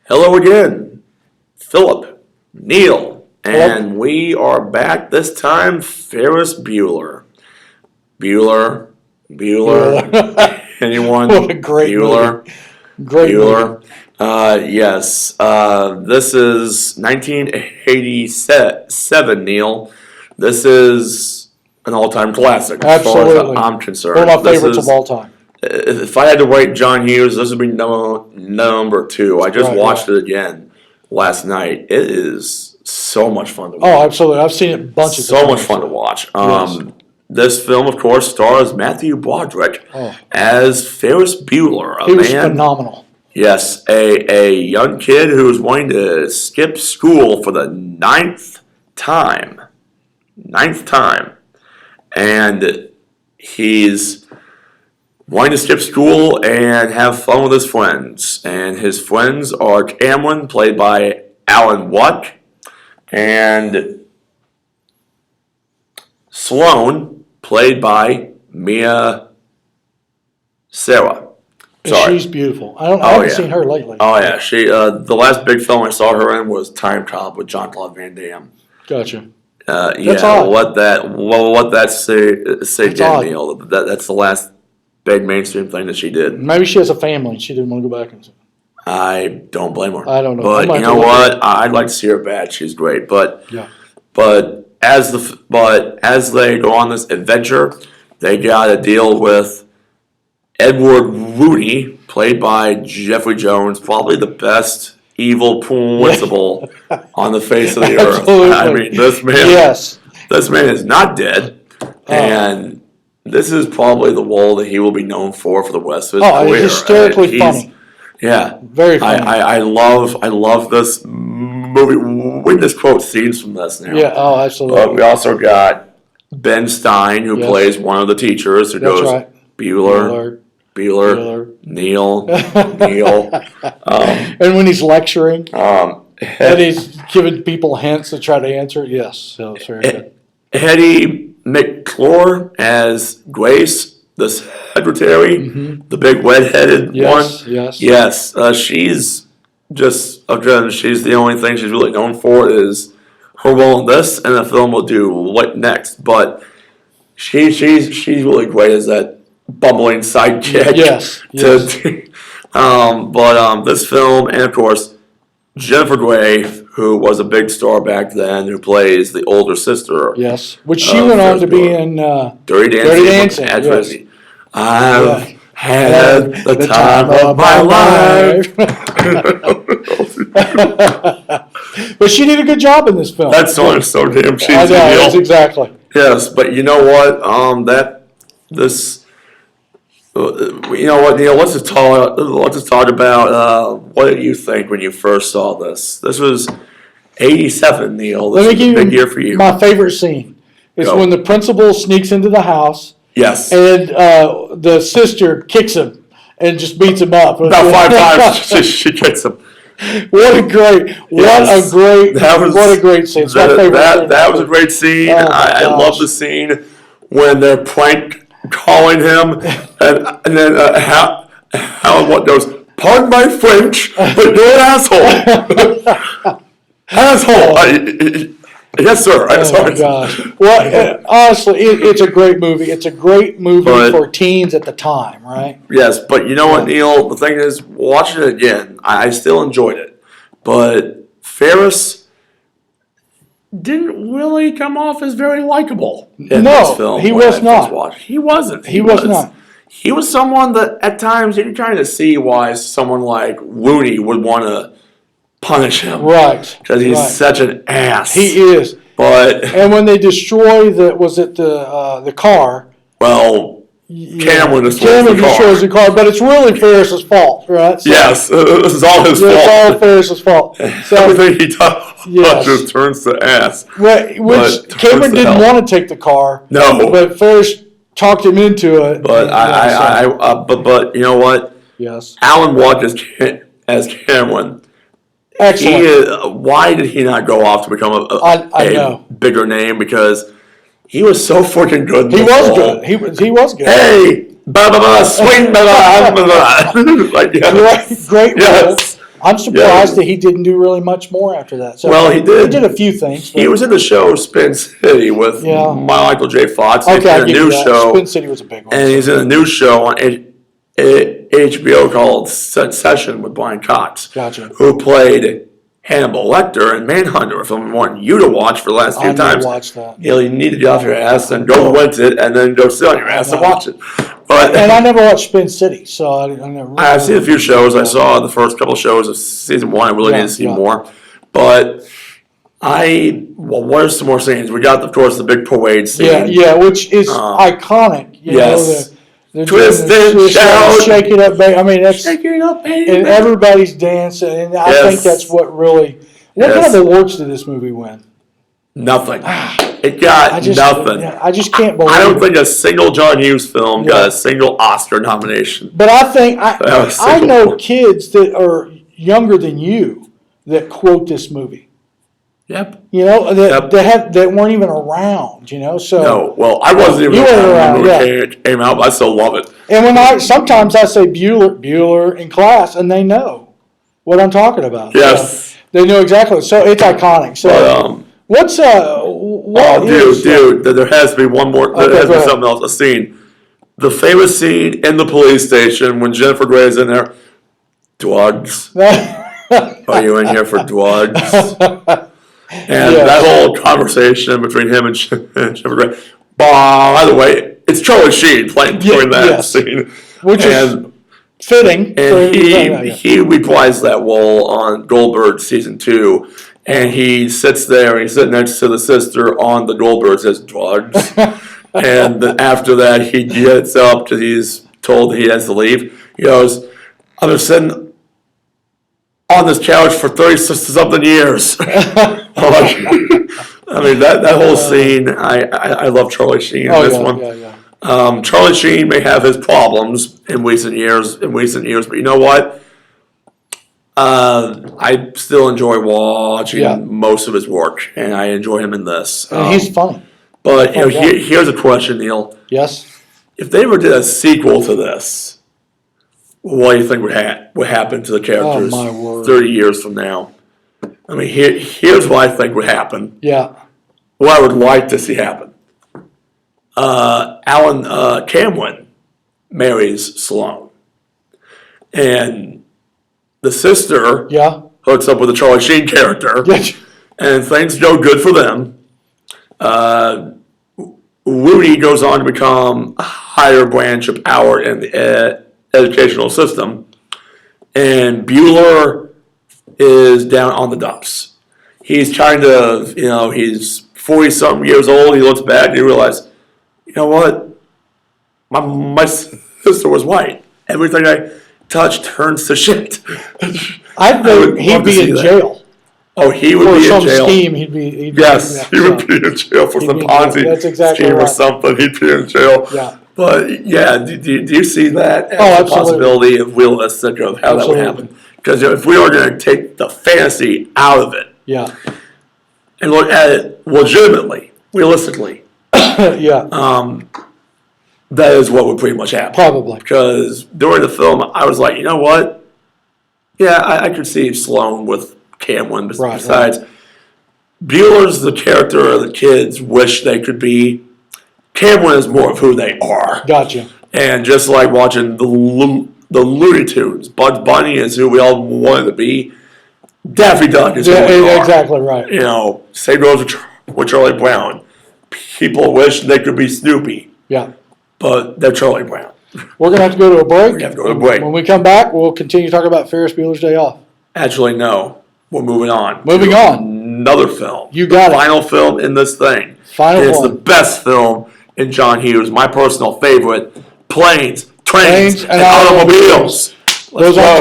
Hello again, Philip, Neil, Hello. and we are back this time. Ferris Bueller, Bueller, Bueller. Anyone? What a great Bueller, movie. Great movie. Bueller. Yes. This is 1987. Neil. This is an all-time classic as far as Absolutely. I'm concerned. One of my This favorites is of all time. if I had to rate John Hughes, this would be number two. I just Right, watched right. it again last night. It is so much fun to Oh, watch. absolutely. I've seen it bunches of So times. much fun to watch. Yes. This film, of course, stars Matthew Broderick Oh, as Ferris Bueller, a he was man. phenomenal. Yes, a young kid who is wanting to skip school for the ninth time. Ninth time. And he's wanting to skip school and have fun with his friends. And his friends are Cameron, played by Alan Watt, and Sloane, played by Mia Sarah. And Sorry. she's beautiful. I Oh, haven't yeah. seen her lately. Oh yeah, she. The last big film I saw her in was Time Cop with Jean-Claude Van Damme. Gotcha. Yeah, odd. what that say That's did, odd. Neil. That's the last big mainstream thing that she did. Maybe she has a family and she didn't want to go back and I don't blame her. I don't know. But I might you know have to look what? I'd like to see her back. She's great. But yeah. as they go on this adventure, they got to deal with Edward Rooney, played by Jeffrey Jones, probably the best evil principal on the face of the earth. Absolutely. I mean, this man, Yes. this man is not dead, and this is probably the role that he will be known for the rest of his Oh, career. hysterically He's- funny. Yeah, Very funny. I love this movie. We just quote scenes from this now. Yeah. Oh, But absolutely. we also got Ben Stein, who Yes. plays one of the teachers, who That's goes right. Bueller, Bueller. Neil, Neil. And when he's lecturing and Hed- he's giving people hints to try to answer, yes. So it's very good. Hetty McClure as Grace, the secretary, the big red-headed one. Yes. Yes. Yes, she's just again. She's the only thing she's really known for is her role in this, and the film will do what next. But she's really great as that bumbling sidekick. Yes. Yes. This film, and of course Jennifer Grey, who was a big star back then, who plays the older sister. Yes. Which she went on to be in Dirty Dirty Dancing. Dancing, yes. I've had the time of my life. But she did a good job in this film. That song is so damn cheesy. I know, yes, Neil. exactly. Yes, but you know what? You know what, Neil? Let's just talk about what did you think when you first saw this? This was '87, Neil. This Let me was a give big year you for you. my favorite scene. It's Go. when the principal sneaks into the house Yes. and the sister kicks him and just beats him up. About 5 times she gets him. What a great Yes. what a great scene. It's my favorite scene. That was a great scene. Oh, my I love gosh. the scene when they're prank calling him, and then Howard what goes, "Pardon my French, but you're an asshole." Asshole. Yes, sir. I'm Oh sorry. my gosh! Well, honestly, it's a great movie. It's a great movie But- for teens at the time, right? Yes, but you know what, Neil? The thing is, watching it again, I still enjoyed it. But Ferris didn't really come off as very likable in No, this film. he when was I first not. watched. He wasn't. He was not. He was someone that at times you can kind of see why someone like Rooney would want to punish him. Right. Because he's right. such an ass. He is. But, And when they destroy the car, well, Cameron destroys the car. destroys the car, but it's really Ferris's fault, right? So Yes, this is all his it's all fault. Ferris's fault. So, Everything he does Yes. just turns to ass. which But Cameron towards the didn't hell. want to take the car. No. But Ferris talked him into it. But but you know what? Yes. Alan Watt as Cameron. Excellent. Why did he not go off to become I know. a bigger name? Because he was so freaking good. In He the was role. good. He was good. Hey, swing, like, yeah. Great role. Yes. I'm surprised that he didn't do really much more after that. So Well, he did. He did a few things. He was in the show Spin City with Michael J. Fox. Okay, in a new show. Spin City was a big one. And he's in a new show on HBO called Session with Brian Cox. Gotcha. Who played Hannibal Lecter and Manhunter, a film I want you to watch for the last few times. Watch that. You need to get off your ass and go rent it, and then go sit on your ass and watch it. But and I never watched Spin City, so I never. I've seen a few shows. I saw the first couple shows of season 1. I really need to see more. But what are some more scenes? We got, of course, the big parade scene. Yeah, which is iconic. Yes. Twist and shout, shake it up, baby. I mean, that's shake it up, baby. And everybody's dancing, and I think that's what really. What kind of awards did this movie win? Nothing. It got nothing. I just can't believe. I don't think a single John Hughes film got a single Oscar nomination. But I think I know kids that are younger than you that quote this movie. Yep. You know, that weren't even around, you know, so. No, well, I wasn't even around when it came out, but I still love it. And sometimes I say Bueller in class, and they know what I'm talking about. Yes. So they know exactly. So it's iconic. So what's, dude, there has to be one more, there has to be something else, a scene. The famous scene in the police station when Jennifer Grey is in there, drugs. Are you in here for drugs? And that whole conversation between him and Jennifer Grey. By the way, it's Charlie Sheen playing during that scene. Which is fitting. And he reprised that role on Goldberg season 2. And he sits there, and he's sitting next to the sister on the Goldberg, says drugs. And then after that, he gets up because he's told he has to leave. He goes, I've been sitting on this couch for 30-something years. I mean, that whole scene, I love Charlie Sheen in this one. Charlie Sheen may have his problems in recent years, but you know what? I still enjoy watching most of his work, and I enjoy him in this. And he's funny. But here's a question, Neil. Yes? If they ever did a sequel to this, what do you think would happen to the characters 30 years from now? I mean, here's what I think would happen. Yeah. What I would like to see happen. Alan Cameron marries Sloane. And the sister hooks up with the Charlie Sheen character. And things go good for them. Rudy goes on to become a higher branch of power in the educational system, and Bueller is down on the dumps. He's kind of, he's 40-something years old. He looks back and he realizes, you know what? My sister was white. Everything I touch turns to shit. I think he'd be in jail. Oh, he would be in jail. For some scheme, he'd be he would be in jail for some Ponzi scheme or something. He'd be in jail. Yeah. But, do you see that as a possibility of realistic of how that would happen? Because if we were going to take the fantasy out of it and look at it legitimately, realistically, that is what would pretty much happen. Probably. Because during the film, I was like, you know what? Yeah, I could see Sloane with Cameron. Besides, Bueller's the character the kids wish they could be. Cameron is more of who they are. Gotcha. And just like watching the Looney Tunes, Bugs Bunny is who we all wanted to be. Daffy Duck is who we are. Exactly right. Same goes with Charlie Brown. People wish they could be Snoopy. Yeah. But they're Charlie Brown. We're going to have to go to a break. We're going to have to go to a break. When we come back, we'll continue talking about Ferris Bueller's Day Off. Actually, no. We're moving on. Moving on. Another film. You got it. Final film in this thing. It's the best film in John Hughes. My personal favorite. Planes, trains, and automobiles. Let's go.